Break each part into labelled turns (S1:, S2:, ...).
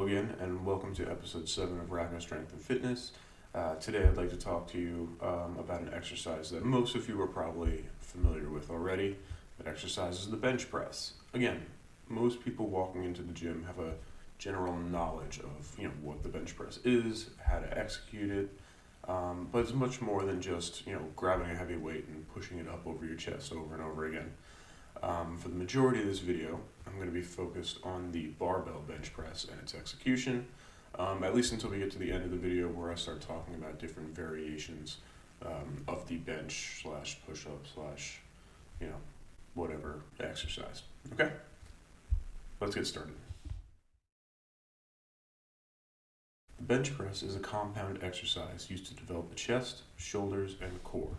S1: Hello again, and welcome to episode 7 of Racco Strength and Fitness. Today I'd like to talk to you about an exercise that most of you are probably familiar with already. That exercise is the bench press. Again, most people walking into the gym have a general knowledge of what the bench press is, how to execute it, but it's much more than just grabbing a heavy weight and pushing it up over your chest over and over again. For the majority of this video, I'm going to be focused on the barbell bench press and its execution, at least until we get to the end of the video where I start talking about different variations of the bench slash push-up slash, whatever exercise. Okay? Let's get started. The bench press is a compound exercise used to develop the chest, shoulders, and core.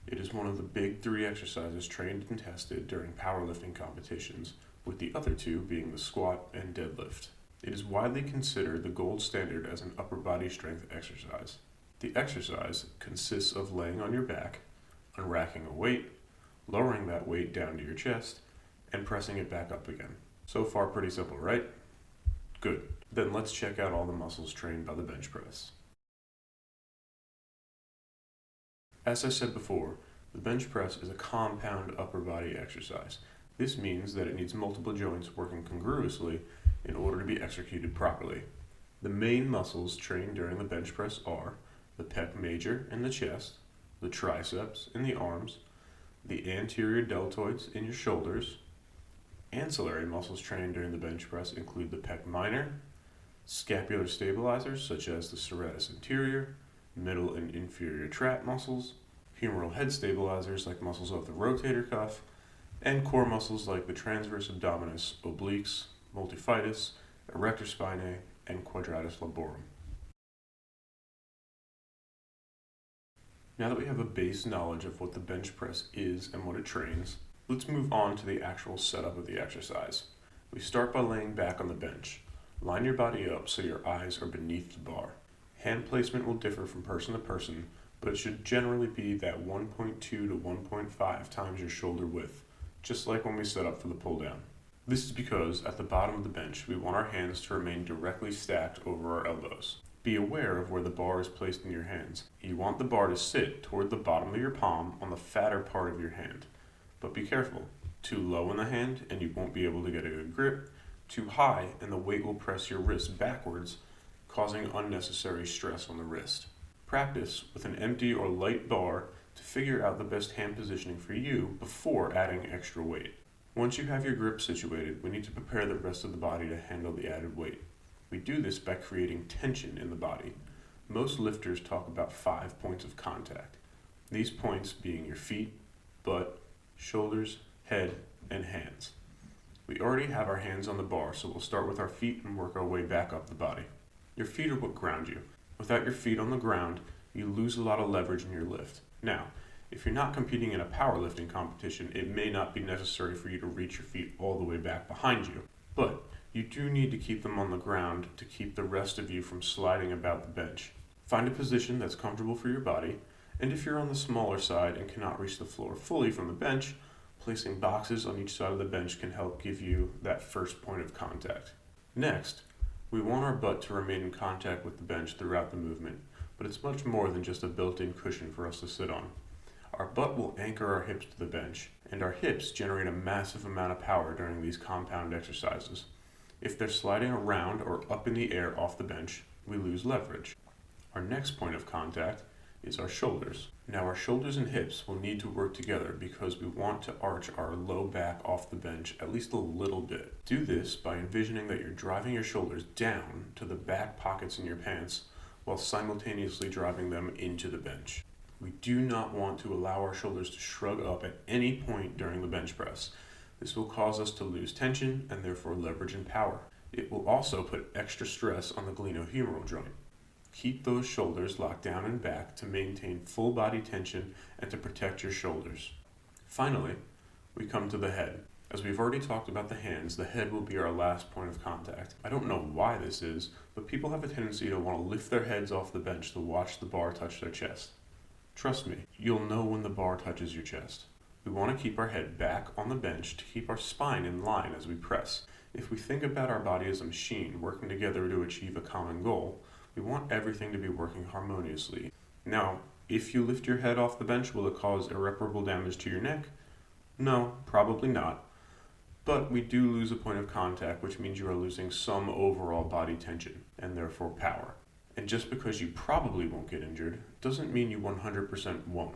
S1: It is one of the big 3 exercises trained and tested during powerlifting competitions, with the other 2 being the squat and deadlift. It is widely considered the gold standard as an upper body strength exercise. The exercise consists of laying on your back, unracking a weight, lowering that weight down to your chest, and pressing it back up again. So far pretty simple, right? Good. Then let's check out all the muscles trained by the bench press. As I said before, the bench press is a compound upper body exercise. This means that it needs multiple joints working congruously in order to be executed properly. The main muscles trained during the bench press are the pec major in the chest, the triceps in the arms, the anterior deltoids in your shoulders. Ancillary muscles trained during the bench press include the pec minor, scapular stabilizers such as the serratus anterior, middle and inferior trap muscles, humeral head stabilizers like muscles of the rotator cuff, and core muscles like the transverse abdominis, obliques, multifidus, erector spinae, and quadratus lumborum. Now that we have a base knowledge of what the bench press is and what it trains, let's move on to the actual setup of the exercise. We start by laying back on the bench. Line your body up so your eyes are beneath the bar. Hand placement will differ from person to person, but it should generally be that 1.2 to 1.5 times your shoulder width, just like when we set up for the pull down. This is because at the bottom of the bench, we want our hands to remain directly stacked over our elbows. Be aware of where the bar is placed in your hands. You want the bar to sit toward the bottom of your palm on the fatter part of your hand. But be careful. Too low in the hand and you won't be able to get a good grip. Too high and the weight will press your wrist backwards, causing unnecessary stress on the wrist. Practice with an empty or light bar to figure out the best hand positioning for you before adding extra weight. Once you have your grip situated, we need to prepare the rest of the body to handle the added weight. We do this by creating tension in the body. Most lifters talk about 5 points of contact. These points being your feet, butt, shoulders, head, and hands. We already have our hands on the bar, so we'll start with our feet and work our way back up the body. Your feet are what ground you. Without your feet on the ground, you lose a lot of leverage in your lift. Now, if you're not competing in a powerlifting competition, it may not be necessary for you to reach your feet all the way back behind you, but you do need to keep them on the ground to keep the rest of you from sliding about the bench. Find a position that's comfortable for your body, and if you're on the smaller side and cannot reach the floor fully from the bench, placing boxes on each side of the bench can help give you that first point of contact. Next, we want our butt to remain in contact with the bench throughout the movement, but it's much more than just a built-in cushion for us to sit on. Our butt will anchor our hips to the bench, and our hips generate a massive amount of power during these compound exercises. If they're sliding around or up in the air off the bench, we lose leverage. Our next point of contact is our shoulders. Now our shoulders and hips will need to work together because we want to arch our low back off the bench at least a little bit. Do this by envisioning that you're driving your shoulders down to the back pockets in your pants while simultaneously driving them into the bench. We do not want to allow our shoulders to shrug up at any point during the bench press. This will cause us to lose tension and therefore leverage and power. It will also put extra stress on the glenohumeral joint. Keep those shoulders locked down and back to maintain full body tension and to protect your shoulders. Finally, we come to the head. As we've already talked about the hands, the head will be our last point of contact. I don't know why this is, but people have a tendency to want to lift their heads off the bench to watch the bar touch their chest. Trust me, you'll know when the bar touches your chest. We want to keep our head back on the bench to keep our spine in line as we press. If we think about our body as a machine working together to achieve a common goal, we want everything to be working harmoniously. Now, if you lift your head off the bench, will it cause irreparable damage to your neck? No, probably not. But we do lose a point of contact, which means you are losing some overall body tension and therefore power. And just because you probably won't get injured doesn't mean you 100% won't.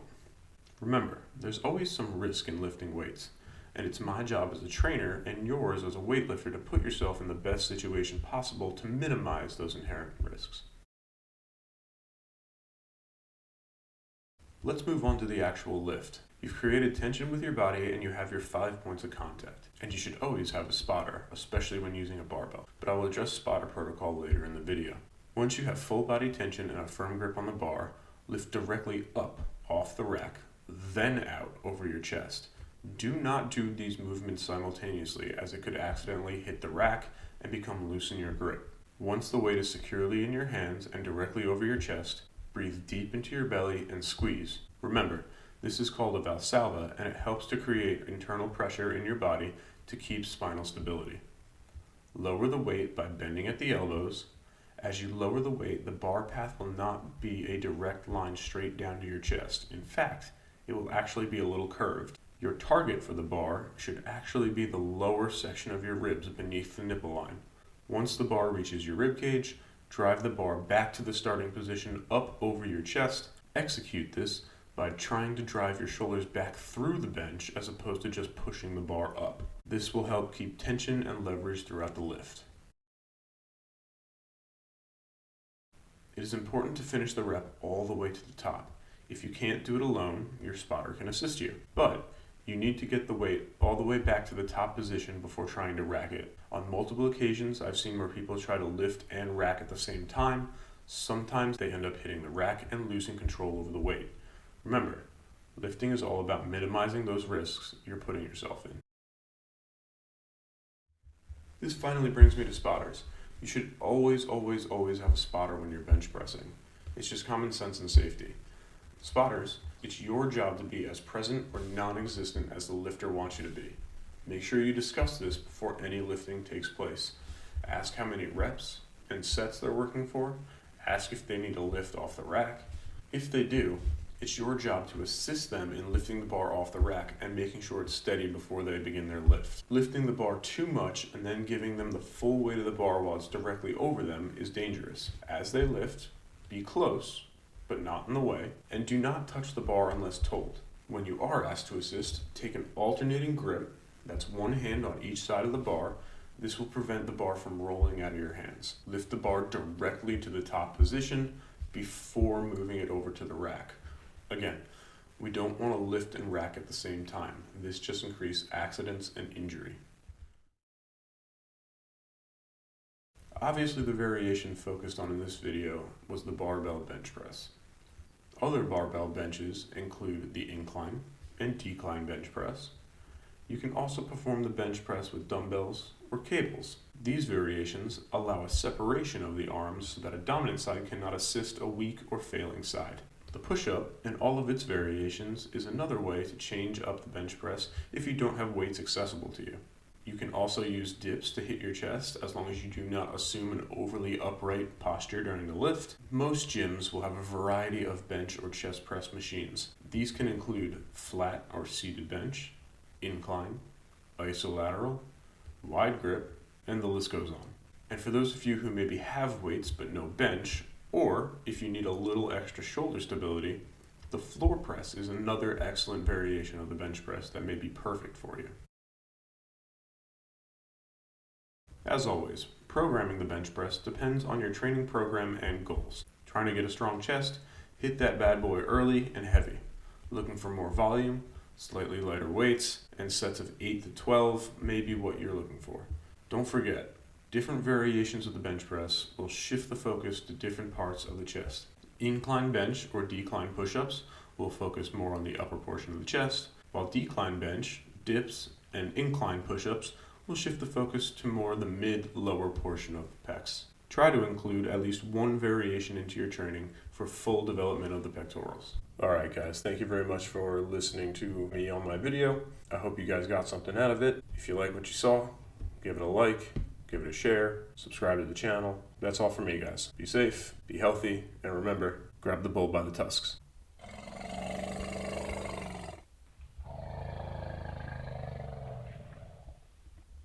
S1: Remember, there's always some risk in lifting weights, and it's my job as a trainer and yours as a weightlifter to put yourself in the best situation possible to minimize those inherent risks. Let's move on to the actual lift. You've created tension with your body and you have your 5 points of contact. And you should always have a spotter, especially when using a barbell. But I will address spotter protocol later in the video. Once you have full body tension and a firm grip on the bar, lift directly up off the rack, then out over your chest. Do not do these movements simultaneously, as it could accidentally hit the rack and become loose in your grip. Once the weight is securely in your hands and directly over your chest, breathe deep into your belly and squeeze. Remember, this is called a valsalva, and it helps to create internal pressure in your body to keep spinal stability. Lower the weight by bending at the elbows. As you lower the weight, the bar path will not be a direct line straight down to your chest. In fact, it will actually be a little curved. Your target for the bar should actually be the lower section of your ribs beneath the nipple line. Once the bar reaches your rib cage, drive the bar back to the starting position up over your chest. Execute this by trying to drive your shoulders back through the bench as opposed to just pushing the bar up. This will help keep tension and leverage throughout the lift. It is important to finish the rep all the way to the top. If you can't do it alone, your spotter can assist you. But you need to get the weight all the way back to the top position before trying to rack it. On multiple occasions, I've seen where people try to lift and rack at the same time. Sometimes they end up hitting the rack and losing control over the weight. Remember, lifting is all about minimizing those risks you're putting yourself in. This finally brings me to spotters. You should always have a spotter when you're bench pressing. It's just common sense and safety. Spotters, it's your job to be as present or non-existent as the lifter wants you to be. Make sure you discuss this before any lifting takes place. Ask how many reps and sets they're working for. Ask if they need to lift off the rack. If they do, it's your job to assist them in lifting the bar off the rack and making sure it's steady before they begin their lift. Lifting the bar too much and then giving them the full weight of the bar while it's directly over them is dangerous. As they lift, be close, but not in the way, and do not touch the bar unless told. When you are asked to assist, take an alternating grip, that's one hand on each side of the bar. This will prevent the bar from rolling out of your hands. Lift the bar directly to the top position before moving it over to the rack. Again, we don't want to lift and rack at the same time. This just increases accidents and injury. Obviously, the variation focused on in this video was the barbell bench press. Other barbell benches include the incline and decline bench press. You can also perform the bench press with dumbbells or cables. These variations allow a separation of the arms so that a dominant side cannot assist a weak or failing side. The push-up and all of its variations is another way to change up the bench press if you don't have weights accessible to you. You can also use dips to hit your chest as long as you do not assume an overly upright posture during the lift. Most gyms will have a variety of bench or chest press machines. These can include flat or seated bench, incline, isolateral, wide grip, and the list goes on. And for those of you who maybe have weights but no bench, or if you need a little extra shoulder stability, the floor press is another excellent variation of the bench press that may be perfect for you. As always, programming the bench press depends on your training program and goals. Trying to get a strong chest? Hit that bad boy early and heavy. Looking for more volume? Slightly lighter weights and sets of 8 to 12 may be what you're looking for. Don't forget, different variations of the bench press will shift the focus to different parts of the chest. Incline bench or decline push-ups will focus more on the upper portion of the chest, while decline bench, dips, and incline push-ups will shift the focus to more the mid-lower portion of the pecs. Try to include at least one variation into your training for full development of the pectorals. Alright guys, thank you very much for listening to me on my video. I hope you guys got something out of it. If you like what you saw, give it a like, give it a share, subscribe to the channel. That's all from me, guys. Be safe, be healthy, and remember, grab the bull by the tusks.